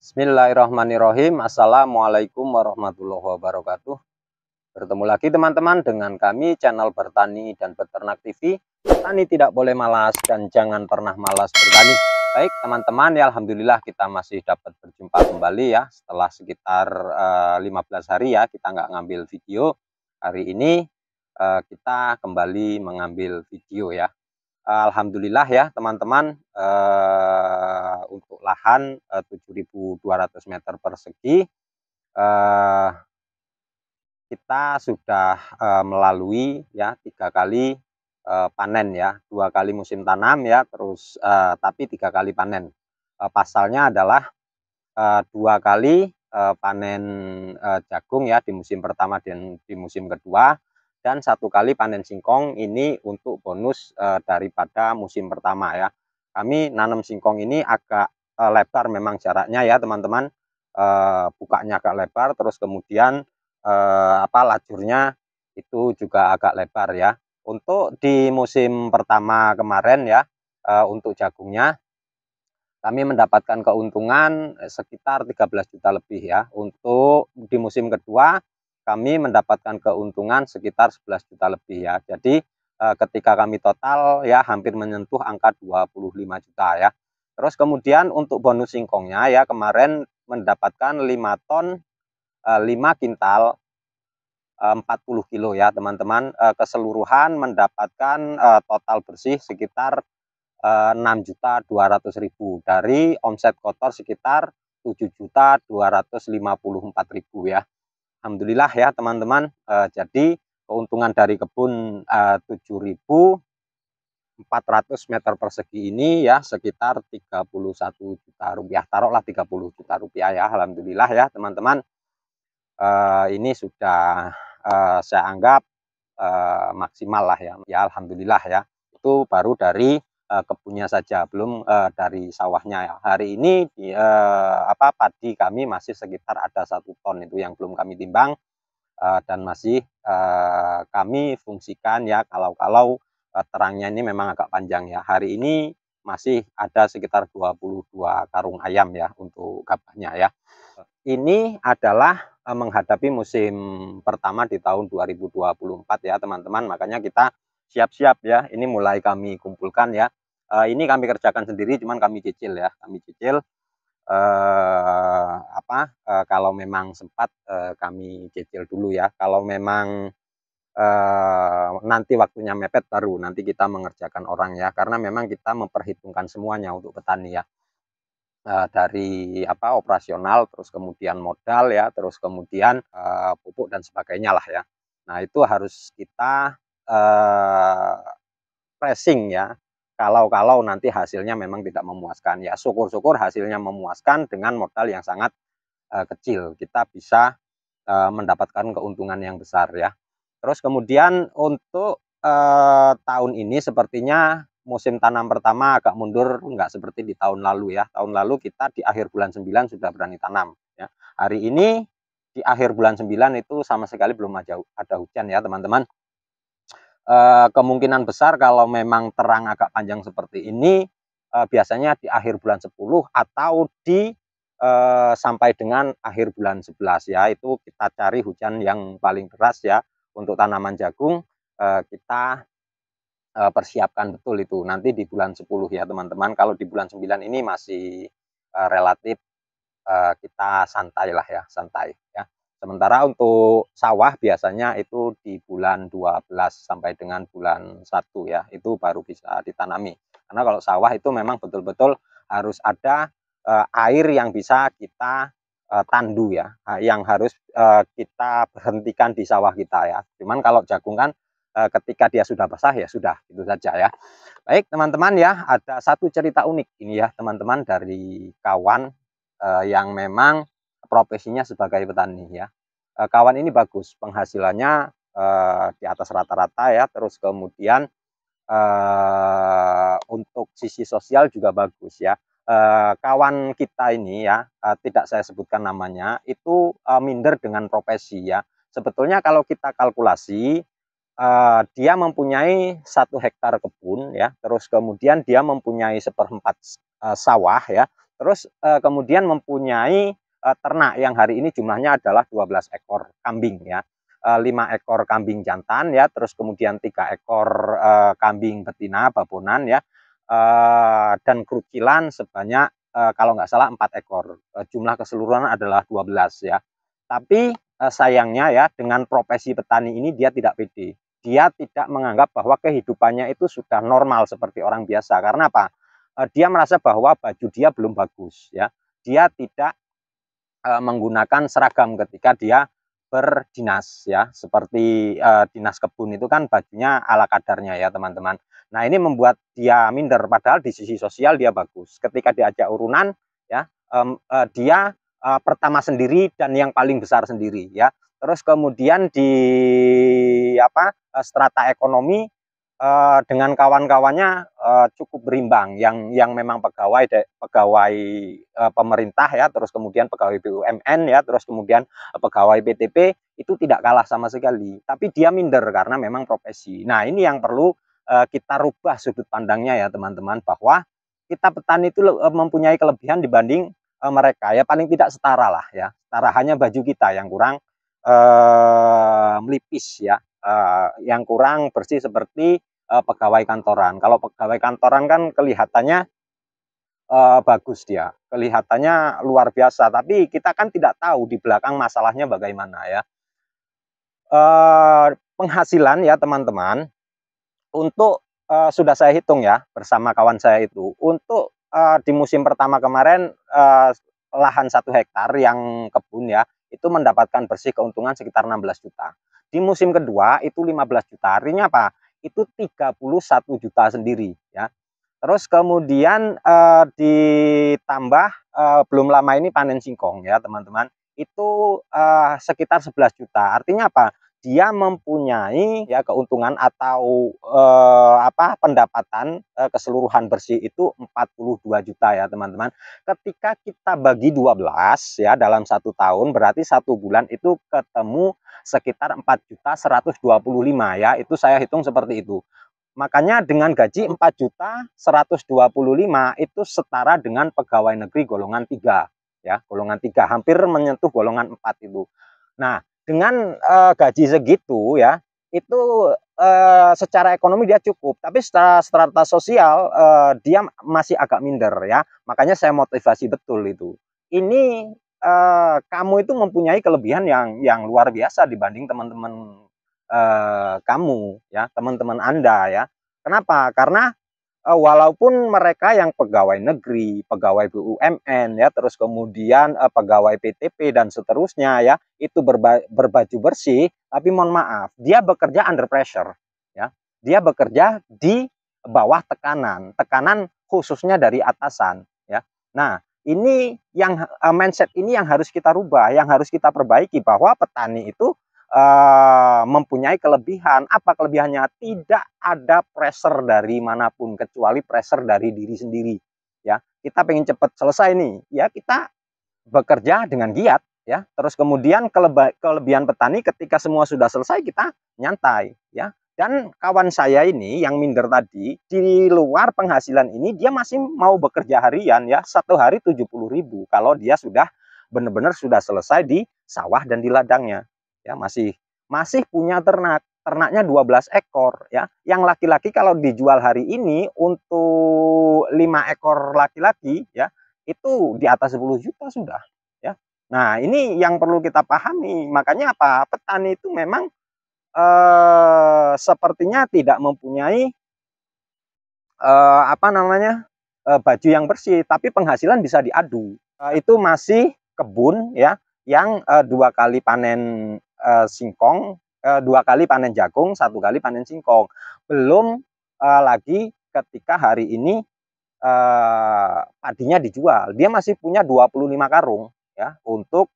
Bismillahirrahmanirrahim. Assalamualaikum warahmatullahi wabarakatuh. Bertemu lagi teman-teman dengan kami channel Bertani dan Beternak TV. Tani tidak boleh malas dan jangan pernah malas bertani. Baik teman-teman, ya alhamdulillah kita masih dapat berjumpa kembali ya. Setelah sekitar 15 hari ya kita nggak ngambil video. Hari ini kita kembali mengambil video ya. Alhamdulillah ya teman-teman, untuk lahan 7.200 meter persegi kita sudah melalui ya 3 kali panen ya, 2 kali musim tanam ya, terus tapi 3 kali panen. Pasalnya adalah 2 kali panen jagung ya di musim pertama dan di musim kedua, dan 1 kali panen singkong ini untuk bonus daripada musim pertama ya. Kami nanam singkong ini agak lebar memang jaraknya ya teman-teman, bukanya agak lebar, terus kemudian lajurnya itu juga agak lebar ya. Untuk di musim pertama kemarin ya, untuk jagungnya kami mendapatkan keuntungan sekitar 13 juta lebih ya. Untuk di musim kedua kami mendapatkan keuntungan sekitar 11 juta lebih ya. Jadi ketika kami total ya hampir menyentuh angka 25 juta ya. Terus kemudian untuk bonus singkongnya ya kemarin mendapatkan 5 ton 5 kintal 40 kilo ya teman-teman. Keseluruhan mendapatkan total bersih sekitar 6.200.000 dari omset kotor sekitar 7.254.000 ya. Alhamdulillah ya teman-teman. Jadi keuntungan dari kebun 7.400 meter persegi ini ya sekitar 31 juta rupiah. Taruhlah 30 juta rupiah ya. Alhamdulillah ya teman-teman. Ini sudah saya anggap maksimal lah ya. Ya alhamdulillah ya. Itu baru dari kebunnya saja, belum dari sawahnya ya. Hari ini padi kami masih sekitar ada 1 ton itu yang belum kami timbang, dan masih kami fungsikan ya kalau terangnya ini memang agak panjang ya. Hari ini masih ada sekitar 22 karung ayam ya untuk gabahnya ya. Ini adalah menghadapi musim pertama di tahun 2024 ya teman-teman, makanya kita siap-siap ya. Ini mulai kami kumpulkan ya. Ini kami kerjakan sendiri, cuman kami cicil ya, kami cicil. Kalau memang sempat kami cicil dulu ya. Kalau memang nanti waktunya mepet baru nanti kita mengerjakan orang ya, karena memang kita memperhitungkan semuanya untuk petani ya. Dari operasional, terus kemudian modal ya, terus kemudian pupuk dan sebagainya lah ya. Nah itu harus kita pressing ya, kalau nanti hasilnya memang tidak memuaskan ya. Syukur-syukur hasilnya memuaskan dengan modal yang sangat kecil, kita bisa mendapatkan keuntungan yang besar ya. Terus kemudian untuk tahun ini sepertinya musim tanam pertama agak mundur, enggak seperti di tahun lalu ya. Tahun lalu kita di akhir bulan 9 sudah berani tanam ya. Hari ini di akhir bulan 9 itu sama sekali belum ada hujan ya teman-teman. Kemungkinan besar kalau memang terang agak panjang seperti ini, biasanya di akhir bulan 10 atau di sampai dengan akhir bulan 11 ya. Itu kita cari hujan yang paling deras ya. Untuk tanaman jagung kita persiapkan betul itu nanti di bulan 10 ya teman-teman. Kalau di bulan 9 ini masih relatif kita santai lah ya, santai ya. Sementara untuk sawah biasanya itu di bulan 12 sampai dengan bulan 1 ya, itu baru bisa ditanami. Karena kalau sawah itu memang betul-betul harus ada air yang bisa kita tandu ya, yang harus kita berhentikan di sawah kita ya. Cuman kalau jagung kan ketika dia sudah basah ya sudah, itu saja ya. Baik teman-teman ya, ada satu cerita unik ini ya teman-teman dari kawan yang memang profesinya sebagai petani ya. Kawan ini bagus, penghasilannya di atas rata-rata ya, terus kemudian untuk sisi sosial juga bagus ya. Kawan kita ini ya, tidak saya sebutkan namanya, itu minder dengan profesi ya. Sebetulnya kalau kita kalkulasi, dia mempunyai 1 hektar kebun ya, terus kemudian dia mempunyai 1/4 sawah ya, Terus kemudian mempunyai ternak yang hari ini jumlahnya adalah 12 ekor kambing ya. 5 ekor kambing jantan ya, terus kemudian 3 ekor kambing betina babonan ya, dan kerucilan sebanyak kalau nggak salah 4 ekor. Jumlah keseluruhan adalah 12 ya. Tapi sayangnya ya, dengan profesi petani ini dia tidak pede. Dia tidak menganggap bahwa kehidupannya itu sudah normal seperti orang biasa. Karena apa? Dia merasa bahwa baju dia belum bagus ya. Dia tidak menggunakan seragam ketika dia berdinas ya, seperti dinas kebun itu kan bajunya ala kadarnya ya teman-teman. Nah ini membuat dia minder, padahal di sisi sosial dia bagus. Ketika diajak urunan ya, dia pertama sendiri dan yang paling besar sendiri ya. Terus kemudian di apa strata ekonomi dengan kawan-kawannya cukup berimbang, yang memang pegawai pemerintah ya, terus kemudian pegawai BUMN ya, terus kemudian pegawai PTP itu tidak kalah sama sekali, tapi dia minder karena memang profesi. Nah ini yang perlu kita rubah sudut pandangnya ya teman-teman, bahwa kita petani itu mempunyai kelebihan dibanding mereka ya, paling tidak setara lah ya, setara, hanya baju kita yang kurang melipis ya, yang kurang bersih seperti pegawai kantoran. Kalau pegawai kantoran kan kelihatannya bagus dia, kelihatannya luar biasa, tapi kita kan tidak tahu di belakang masalahnya bagaimana ya. Penghasilan ya teman-teman, untuk sudah saya hitung ya bersama kawan saya itu, untuk di musim pertama kemarin lahan 1 hektar yang kebun ya, itu mendapatkan bersih keuntungan sekitar 16 juta. Di musim kedua itu 15 juta, artinya apa? Itu 31 juta sendiri ya. Terus kemudian ditambah belum lama ini panen singkong ya teman-teman, itu sekitar 11 juta. Artinya apa? Dia mempunyai ya keuntungan atau pendapatan keseluruhan bersih itu 42 juta ya teman-teman. Ketika kita bagi 12 ya dalam 1 tahun, berarti 1 bulan itu ketemu sekitar 4.125 ya. Itu saya hitung seperti itu. Makanya dengan gaji 4.125 itu setara dengan pegawai negeri golongan 3 ya, golongan 3, hampir menyentuh golongan 4 itu. Nah, dengan gaji segitu ya, itu secara ekonomi dia cukup, tapi secara strata sosial dia masih agak minder ya. Makanya saya motivasi betul itu. Ini kamu itu mempunyai kelebihan yang luar biasa dibanding teman-teman kamu ya, teman-teman Anda ya. Kenapa? Karena walaupun mereka yang pegawai negeri, pegawai BUMN ya, terus kemudian pegawai PTP dan seterusnya ya, itu berbaju bersih, tapi mohon maaf, dia bekerja under pressure ya. Dia bekerja di bawah tekanan, tekanan khususnya dari atasan ya. Nah, ini yang mindset ini yang harus kita rubah, yang harus kita perbaiki, bahwa petani itu mempunyai kelebihan. Apa kelebihannya? Tidak ada pressure dari manapun kecuali pressure dari diri sendiri ya. Kita pengen cepat selesai nih ya, kita bekerja dengan giat ya. Terus kemudian kelebihan petani, ketika semua sudah selesai kita nyantai ya. Dan kawan saya ini yang minder tadi, di luar penghasilan ini dia masih mau bekerja harian ya, 1 hari 70.000 kalau dia sudah benar-benar sudah selesai di sawah dan di ladangnya ya. Masih punya ternaknya 12 ekor ya. Yang laki-laki kalau dijual hari ini untuk 5 ekor laki-laki ya, itu di atas 10 juta sudah ya. Nah ini yang perlu kita pahami. Makanya apa, petani itu memang sepertinya tidak mempunyai baju yang bersih, tapi penghasilan bisa diadu. Itu masih kebun ya, yang 2 kali panen singkong, 2 kali panen jagung, 1 kali panen singkong. Belum lagi ketika hari ini padinya dijual, dia masih punya 25 karung ya untuk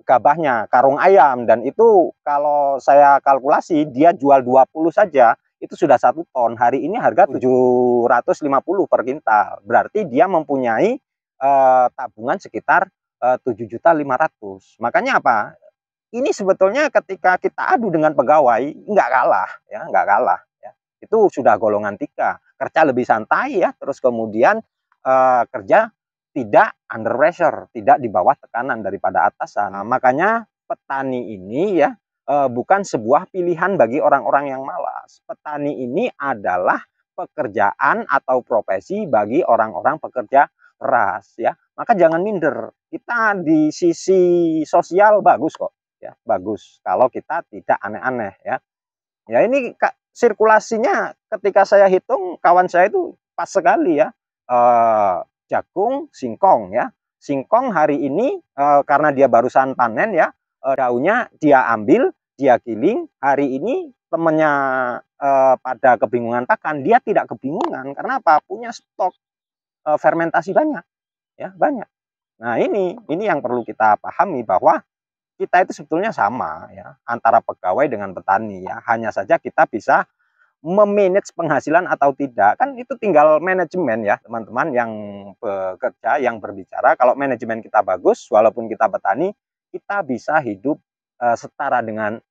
gabahnya, karung ayam, dan itu kalau saya kalkulasi dia jual 20 saja itu sudah 1 ton. Hari ini harga 750 per kintal. Berarti dia mempunyai tabungan sekitar 7.500.000. Makanya apa? Ini sebetulnya ketika kita adu dengan pegawai nggak kalah ya, nggak kalah ya. Itu sudah golongan 3, kerja lebih santai ya, terus kemudian kerja tidak under pressure, tidak di bawah tekanan daripada atasan. Nah, makanya petani ini ya bukan sebuah pilihan bagi orang-orang yang malas. Petani ini adalah pekerjaan atau profesi bagi orang-orang pekerja keras ya. Maka jangan minder. Kita di sisi sosial bagus kok ya, bagus kalau kita tidak aneh-aneh ya. Ya ini sirkulasinya ketika saya hitung kawan saya itu pas sekali ya. Jagung, singkong ya. Singkong hari ini karena dia barusan panen ya, daunnya dia ambil, dia giling. Hari ini temennya pada kebingungan pakan, dia tidak kebingungan karena apa? Punya stok fermentasi banyak ya, banyak. Nah, ini yang perlu kita pahami bahwa kita itu sebetulnya sama ya antara pegawai dengan petani ya. Hanya saja kita bisa memanage penghasilan atau tidak, kan itu tinggal manajemen ya teman-teman yang bekerja, yang berbicara. Kalau manajemen kita bagus, walaupun kita petani, kita bisa hidup setara dengan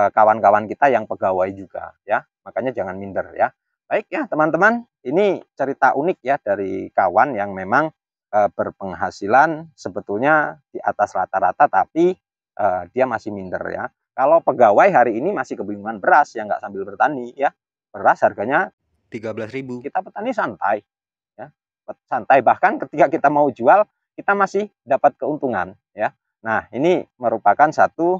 kawan-kawan kita yang pegawai juga ya. Makanya jangan minder ya. Baik ya teman-teman, ini cerita unik ya dari kawan yang memang berpenghasilan sebetulnya di atas rata-rata, tapi dia masih minder ya. Kalau pegawai hari ini masih kebingungan beras yang nggak sambil bertani ya. Beras harganya 13.000. Kita petani santai ya. Santai, bahkan ketika kita mau jual kita masih dapat keuntungan ya. Nah, ini merupakan satu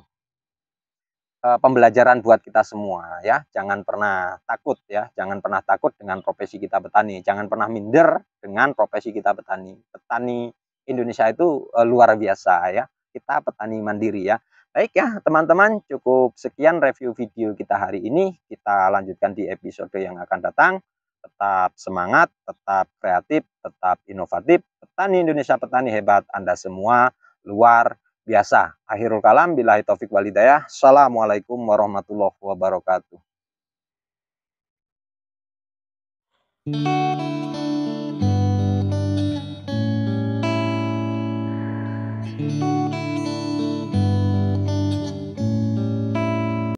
pembelajaran buat kita semua ya. Jangan pernah takut ya, jangan pernah takut dengan profesi kita petani, jangan pernah minder dengan profesi kita petani. Petani Indonesia itu luar biasa ya. Kita petani mandiri ya. Baik ya teman-teman, cukup sekian review video kita hari ini. Kita lanjutkan di episode yang akan datang. Tetap semangat, tetap kreatif, tetap inovatif. Petani Indonesia, petani hebat, Anda semua luar biasa. Akhirul kalam, billahi taufik walhidayah. Assalamualaikum warahmatullahi wabarakatuh.